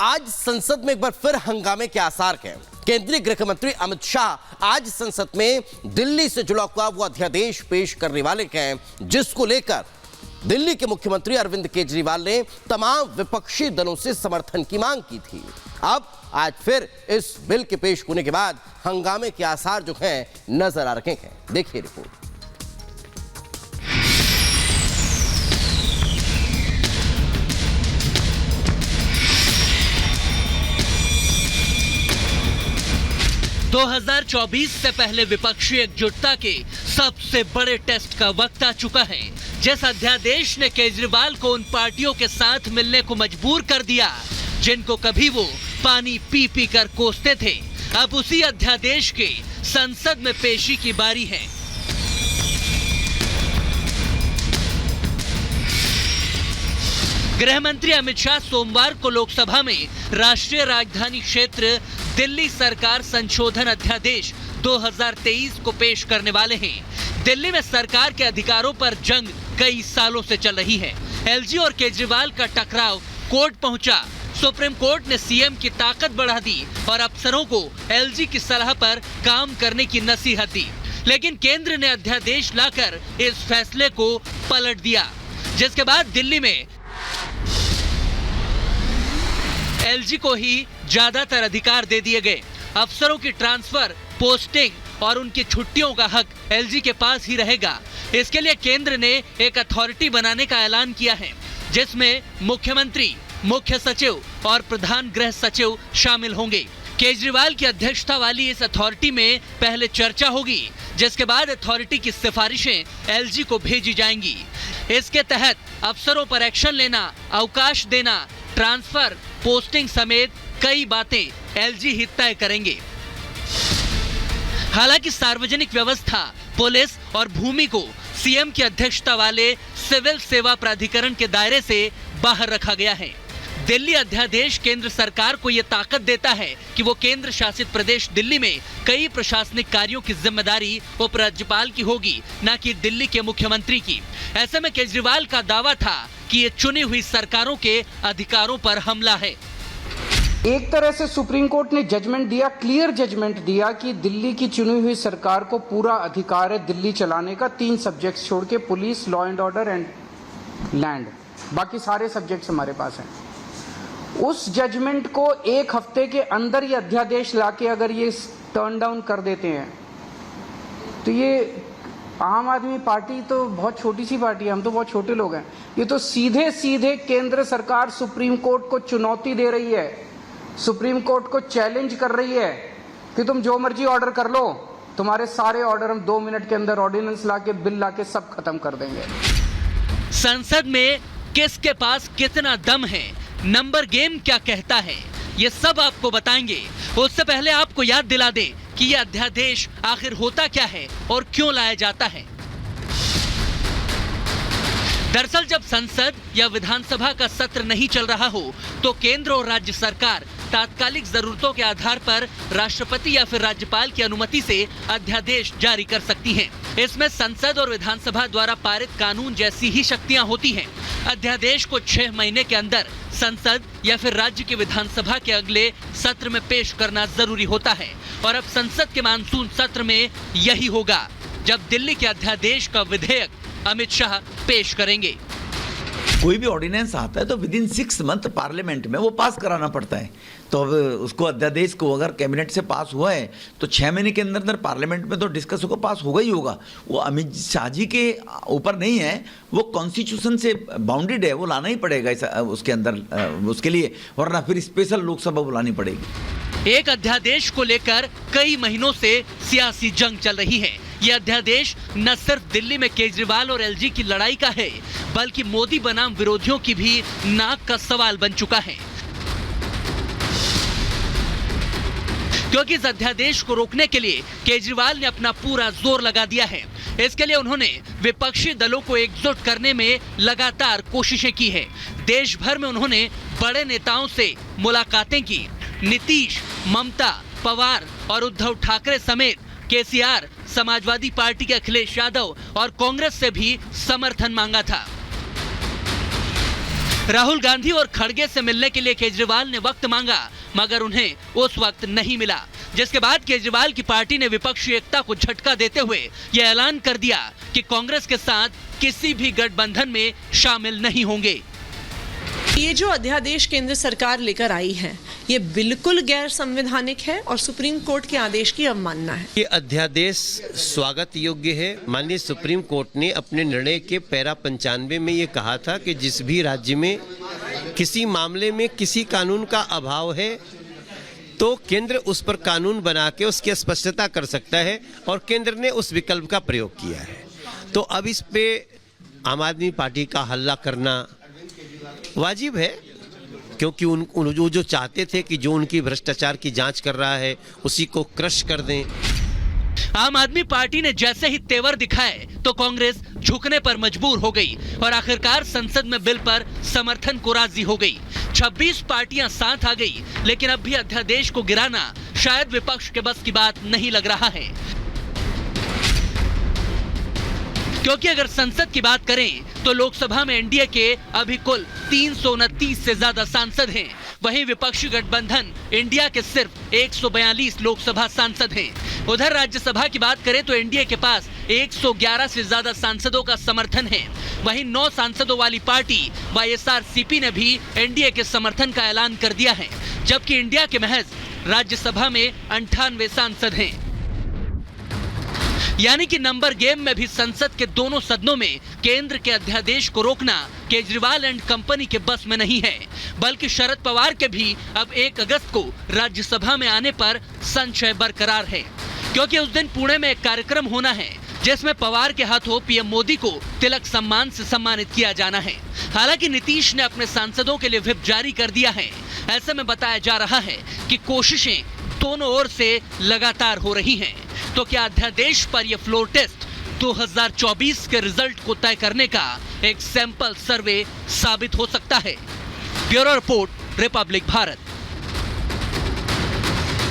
आज संसद में एक बार फिर हंगामे के आसार हैं। केंद्रीय गृह मंत्री अमित शाह आज संसद में दिल्ली से जुड़ा हुआ वो अध्यादेश पेश करने वाले हैं, जिसको लेकर दिल्ली के मुख्यमंत्री अरविंद केजरीवाल ने तमाम विपक्षी दलों से समर्थन की मांग की थी। अब आज फिर इस बिल के पेश होने के बाद हंगामे के आसार जो हैं नजर आ रहे हैं। देखिए रिपोर्ट। दो 2024 से पहले विपक्षी एकजुटता के सबसे बड़े टेस्ट का वक्त आ चुका है। जिस अध्यादेश ने केजरीवाल को उन पार्टियों के साथ मिलने को मजबूर कर दिया जिनको कभी वो पानी पी पी कर कोसते थे, अब उसी अध्यादेश के संसद में पेशी की बारी है। गृह मंत्री अमित शाह सोमवार को लोकसभा में राष्ट्रीय राजधानी क्षेत्र दिल्ली सरकार संशोधन अध्यादेश 2023 को पेश करने वाले हैं। दिल्ली में सरकार के अधिकारों पर जंग कई सालों से चल रही है। एलजी और केजरीवाल का टकराव कोर्ट पहुंचा। सुप्रीम कोर्ट ने सीएम की ताकत बढ़ा दी और अफसरों को एलजी की सलाह पर काम करने की नसीहत दी, लेकिन केंद्र ने अध्यादेश लाकर इस फैसले को पलट दिया, जिसके बाद दिल्ली में एलजी को ही ज्यादातर अधिकार दे दिए गए। अफसरों की ट्रांसफर, पोस्टिंग और उनकी छुट्टियों का हक एलजी के पास ही रहेगा। इसके लिए केंद्र ने एक अथॉरिटी बनाने का ऐलान किया है, जिसमें मुख्यमंत्री, मुख्य सचिव और प्रधान गृह सचिव शामिल होंगे। केजरीवाल की अध्यक्षता वाली इस अथॉरिटी में पहले चर्चा होगी, जिसके बाद अथॉरिटी की सिफारिशें एलजी को भेजी जाएंगी। इसके तहत अफसरों पर एक्शन लेना, अवकाश देना, ट्रांसफर, पोस्टिंग समेत कई बातें एलजी ही तय करेंगे। हालांकि सार्वजनिक व्यवस्था, पुलिस और भूमि को सीएम की अध्यक्षता वाले सिविल सेवा प्राधिकरण के दायरे से बाहर रखा गया है। दिल्ली अध्यादेश केंद्र सरकार को यह ताकत देता है कि वो केंद्र शासित प्रदेश दिल्ली में कई प्रशासनिक कार्यों की जिम्मेदारी उपराज्यपाल की होगी, न कि दिल्ली के मुख्यमंत्री की। ऐसे में केजरीवाल का दावा था कि ये चुनी हुई सरकारों के अधिकारों पर हमला है। एक तरह से सुप्रीम कोर्ट ने जजमेंट दिया, क्लियर जजमेंट दिया कि दिल्ली की चुनी हुई सरकार को पूरा अधिकार है दिल्ली चलाने का, 3 सब्जेक्ट्स छोड़ के, police, law and order and land, बाकी सारे सब्जेक्ट्स हमारे पास हैं। उस जजमेंट को एक हफ्ते के अंदर ये अध्यादेश लाके अगर ये टर्न डाउन कर देते हैं तो ये आम आदमी पार्टी तो बहुत छोटी सी पार्टी है, हम तो बहुत छोटे लोग हैं। ये तो सीधे सीधे केंद्र सरकार सुप्रीम कोर्ट को चुनौती दे रही है, सुप्रीम कोर्ट को चैलेंज कर रही है कि तुम जो मर्जी ऑर्डर कर लो, तुम्हारे सारे ऑर्डर हम 2 मिनट के अंदर ऑर्डिनेंस लाके, बिल लाके सब खत्म कर देंगे। संसद में किसके पास कितना दम है, नंबर गेम क्या कहता है, ये सब आपको बताएंगे। उससे पहले आपको याद दिला दें कि यह अध्यादेश आखिर होता क्या है और क्यों लाया जाता है। दरअसल जब संसद या विधानसभा का सत्र नहीं चल रहा हो तो केंद्र और राज्य सरकार तात्कालिक जरूरतों के आधार पर राष्ट्रपति या फिर राज्यपाल की अनुमति से अध्यादेश जारी कर सकती हैं। इसमें संसद और विधानसभा द्वारा पारित कानून जैसी ही शक्तियां होती हैं। अध्यादेश को 6 महीने के अंदर संसद या फिर राज्य की विधानसभा के अगले सत्र में पेश करना जरूरी होता है, और अब संसद के मानसून सत्र में यही होगा जब दिल्ली के अध्यादेश का विधेयक अमित शाह पेश करेंगे। कोई भी ऑर्डिनेंस आता है तो विद इन 6 मंथ पार्लियामेंट में वो पास कराना पड़ता है। तो अब उसको अध्यादेश को अगर कैबिनेट से पास हुआ है तो 6 महीने के अंदर पार्लियामेंट में तो डिस्कस होकर पास होगा ही होगा। वो अमित शाह जी के ऊपर नहीं है, वो कॉन्स्टिट्यूशन से बाउंडेड है, वो लाना ही पड़ेगा उसके अंदर उसके लिए, वरना फिर स्पेशल लोकसभा बुलानी पड़ेगी। एक अध्यादेश को लेकर कई महीनों से सियासी जंग चल रही है। यह अध्यादेश न सिर्फ दिल्ली में केजरीवाल और एलजी की लड़ाई का है, बल्कि मोदी बनाम विरोधियों की भी नाक का सवाल बन चुका है, क्योंकि इस अध्यादेश को रोकने के लिए केजरीवाल ने अपना पूरा जोर लगा दिया है। इसके लिए उन्होंने विपक्षी दलों को एकजुट करने में लगातार कोशिशें की है। देश भर में उन्होंने बड़े नेताओं से मुलाकातें की। नीतीश, ममता, पवार और उद्धव ठाकरे समेत केसीआर, समाजवादी पार्टी के अखिलेश यादव और कांग्रेस से भी समर्थन मांगा था। राहुल गांधी और खड़गे से मिलने के लिए केजरीवाल ने वक्त मांगा, मगर उन्हें उस वक्त नहीं मिला, जिसके बाद केजरीवाल की पार्टी ने विपक्षी एकता को झटका देते हुए यह ऐलान कर दिया कि कांग्रेस के साथ किसी भी गठबंधन में शामिल नहीं होंगे। ये जो अध्यादेश केंद्र सरकार लेकर आई है, ये बिल्कुल गैर संवैधानिक है और सुप्रीम कोर्ट के आदेश की अवमानना है। ये अध्यादेश स्वागत योग्य है। माननीय सुप्रीम कोर्ट ने अपने निर्णय के पैरा 95 में ये कहा था कि जिस भी राज्य में किसी मामले में किसी कानून का अभाव है तो केंद्र उस पर कानून बना के उसकी स्पष्टता कर सकता है, और केंद्र ने उस विकल्प का प्रयोग किया है। तो अब इस पे आम आदमी पार्टी का हल्ला करना वाजिब है, क्योंकि उन जो चाहते थे कि जो उनकी भ्रष्टाचार की जांच कर रहा है उसी को क्रश कर दें। आम आदमी पार्टी ने जैसे ही तेवर दिखाए तो कांग्रेस झुकने पर मजबूर हो गई और आखिरकार संसद में बिल पर समर्थन को राजी हो गई। 26 पार्टियां साथ आ गई, लेकिन अब भी अध्यादेश को गिराना शायद विपक्ष के बस की बात नहीं लग रहा है, क्योंकि अगर संसद की बात करें तो लोकसभा में एनडीए के अभी कुल 329 से ज्यादा सांसद हैं, वहीं विपक्षी गठबंधन इंडिया के सिर्फ 142 लोकसभा सांसद हैं। उधर राज्यसभा की बात करें तो एनडीए के पास 111 से ज्यादा सांसदों का समर्थन है, वहीं 9 सांसदों वाली पार्टी वाईएसआरसीपी ने भी एनडीए के समर्थन का ऐलान कर दिया है, जबकि इंडिया के महज राज्यसभा में 98 सांसद हैं। यानी कि नंबर गेम में भी संसद के दोनों सदनों में केंद्र के अध्यादेश को रोकना केजरीवाल एंड कंपनी के बस में नहीं है, बल्कि शरद पवार के भी अब 1 अगस्त को राज्यसभा में आने पर संशय बरकरार है, क्योंकि उस दिन पुणे में एक कार्यक्रम होना है जिसमें पवार के हाथों पीएम मोदी को तिलक सम्मान से सम्मानित किया जाना है। हालांकि नीतीश ने अपने सांसदों के लिए व्हिप जारी कर दिया है। ऐसे में बताया जा रहा है कि कोशिशें दोनों ओर से लगातार हो रही हैं। तो क्या अध्यादेश पर यह फ्लोर टेस्ट 2024 के रिजल्ट को तय करने का एक सैंपल सर्वे साबित हो सकता है? Bureau report, Republic Bharat.